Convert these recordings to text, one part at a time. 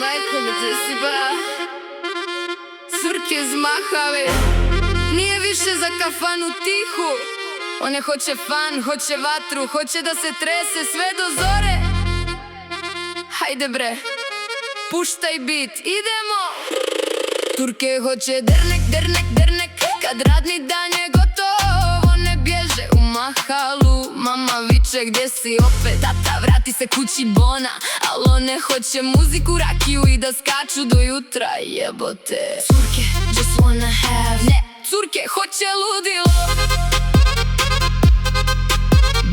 majko mi te si ba. Curke zmahave, nije više za kafanu tihu. One hoće fan, hoće vatru, hoće da se trese sve do zore. Hajde bre, puštaj bit, idemo. Curke hoće dernek, dernek, dernek, kad radni dan je gotov. One bježe u mahalu, mama viče gdje si opet. Tata vrati se kući bona, al one hoće muziku, rakiju i da skaču do jutra, jebote. Curke just wanna have, ne, curke hoće ludilo.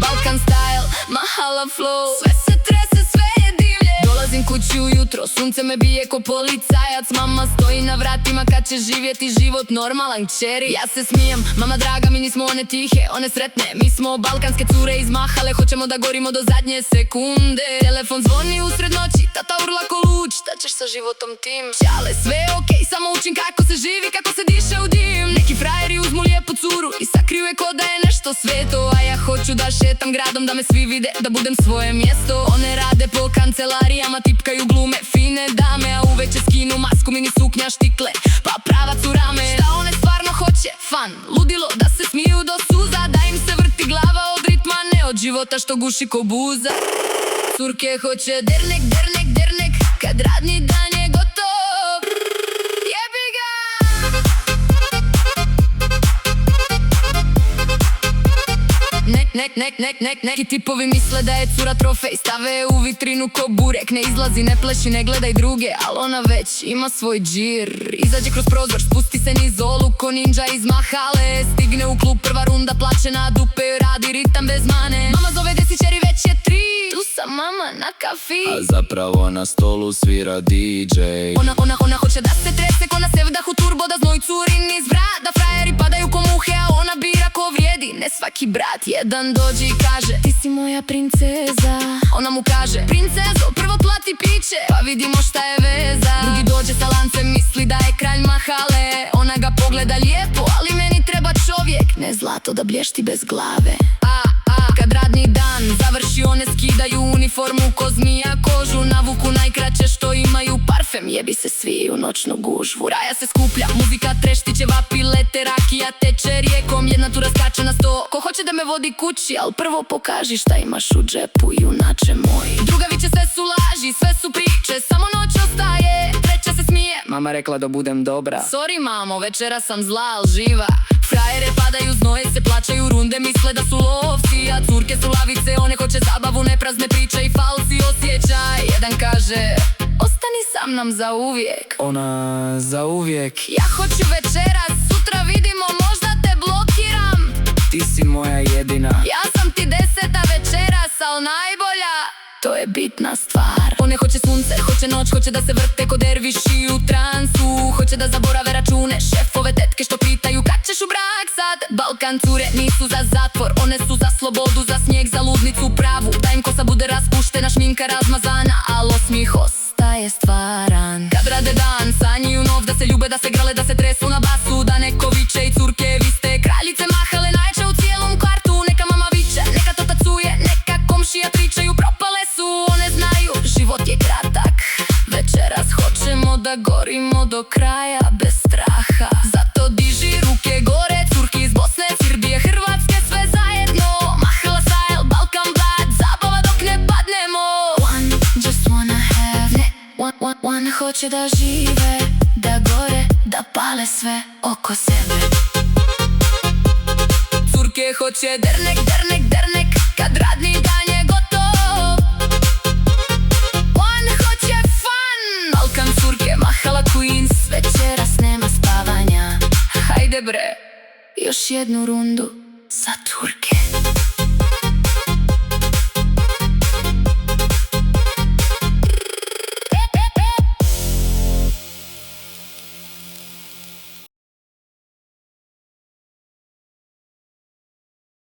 Balkan style, mahala flow, sve se trese, sve je divlje. Dolazim kući ujutro, sunce me bije ko policajac. Mama stoji na vratima kad će živjeti život normalan, kćeri. Ja se smijem, mama draga, mi nismo one tihe, one sretne. Mi smo balkanske cure iz mahale, hoćemo da gorimo do zadnje sekunde. Telefon zvoni usred noći, tata urla ko luč, šta ćeš sa životom tim? Čale, sve je okej, samo učim kako se živi, kako se diše u dim. Neki frajeri uzmu lijepu curu i sakriju je ko da je nešto sveto. A ja hoću da šetam gradom, da me svi vide, da budem svoje mjesto. One rade po kancelarijama, tipkaju glume, fine dame, a uveče skinu masku, mini suknja, štikle, pa pravac u rame. Šta one stvarno hoće? Fan, ludilo, da se smiju do suza, da im se vrti glava od ritma, ne od života što guši ko buza. Curke hoće dernek, dernek, dernek, kad radni dan je gotov. Jebi ga! Neki tipovi misle da je cura trofej, stave je u vitrinu ko burek. Ne izlazi, ne pleši, ne gledaj druge, al ona već ima svoj džir. Izađe kroz prozor, spusti se niz olu ko ninja iz mahale. Stigne u klub, prva runda, plače na dupe, radi ritam bez mane. Mama zove desićeri, već je 3, tu sam mama na kafi, a zapravo na stolu svira DJ. Ona hoće da se trese ko na sevdahu turbo, da znoj curi niz vrat, da frajeri padaju ko muhe, a ona bira ko vrijedi. Ne svaki brat, jedan dođi i kaže ti si moja princeza. Ona mu kaže princezo, prvo plati piće, pa vidimo šta je veza. Drugi dođe sa lancem, misli da je kralj mahale. Ona ga pogleda lijepo, ali meni treba čovjek, ne zlato da blješti bez glave. Kad radni dan završi, one skidaju uniformu ko zmija kožu, navuku najkraće što imaju, parfem, jebi se svi u noćnu gužvu. Raja se skuplja, muzika trešti, vapi, lete, rakija teče rijekom. Jedna tu raskače na 100, ko hoće da me vodi kući, al prvo pokaži šta imaš u džepu, junače moj. Druga viče sve su laži, sve su priče, samo noć ostaje, treća se smije, mama rekla da budem dobra. Sorry mamo, večera sam zla, al živa. Frajere padaju, znoje se, plaćaju runde, misle da su lovci, a curke su lavice, one hoće zabavu, ne prazne priče i falsi osjećaj. Jedan kaže ostani sa mnom za uvijek, ona za uvijek. Ja hoću večeras, sutra vidimo, možda te blokiram. Ti si moja jedina, ja sam ti 10. večeras, al najbolja, to je bitna stvar. One hoće sunce, hoće noć, hoće da se vrte ko derviši u transu. Hoće da zaborave račune, šefove, tetke što pitaju kad ćeš u brak sad. Balkan cure nisu za zatvor, one su za slobodu, za snijeg, za ludnicu pravu. Da im kosa bude raspuštena, šminka razmazana, al osmih ostaje stvaran. Kad rade dan, sanjiju nov, da se ljube, da se grale, da se tresu na basu. Da neko viče i curke, vi ste kraljice mahale, najjače u cijelom kvartu. Neka mama viče, neka to tacuje, neka komšija pričaju, propale su, one znaju, život je kratak. Večeras hoćemo da gorimo do kraja bez straha. Zato diži ruke gore, curki iz Bosne, Srbije, Hrvatske, sve zajedno. Mahala style, Balkan blood, zabava dok ne padnemo. One just wanna have, ne, one hoće da žive, da gore, da pale sve oko sebe. Curke hoće dernek, dernek, dernek, kad radni dan je gotov. One hoće fan, Balkan curke, mahala queens, večeras nema spavanja. Hajde bre, još jednu rundu za curke.